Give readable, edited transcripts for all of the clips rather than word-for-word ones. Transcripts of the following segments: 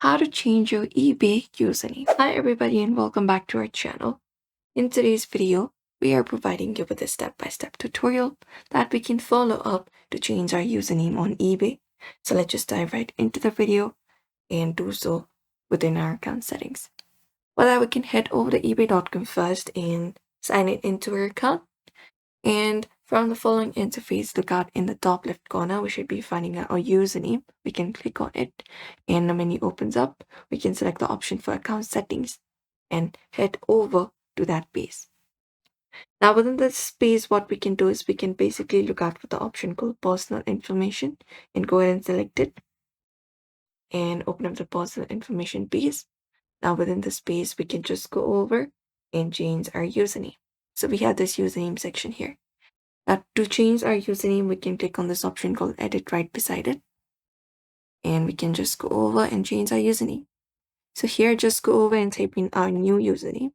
How to change your eBay username. Hi everybody and welcome back to our channel. In today's video, we are providing you with a step-by-step tutorial that we can follow up to change our username on eBay. So let's just dive right into the video and do so within our account settings. For that, we can head over to ebay.com first and sign it into our account. And from the following interface, look out in the top left corner, we should be finding our username. We can click on it and the menu opens up. We can select the option for account settings and head over to that page. Now within this space, what we can do is we can basically look out for the option called personal information and go ahead and select it and open up the personal information piece. Now within the space, we can just go over and change our username. So we have this username section here. Now to change our username, we can click on this option called edit right beside it. And we can just go over and change our username. So here, just go over and type in our new username.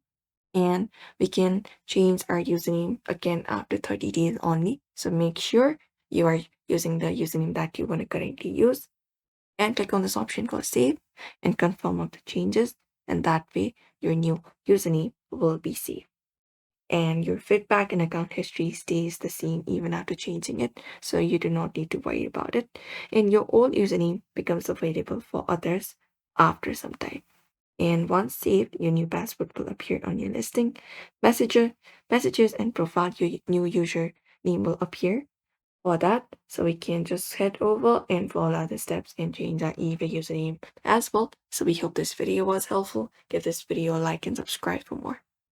And we can change our username again after 30 days only. So make sure you are using the username that you want to currently use. And click on this option called save and confirm of the changes. And that way, your new username will be saved. And your feedback and account history stays the same even after changing it, so you do not need to worry about it. And your old username becomes available for others after some time. And once saved, your new password will appear on your listing. Messages and profile, your new username will appear for that. So we can just head over and follow the steps and change our eBay username as well. So we hope this video was helpful. Give this video a like and subscribe for more.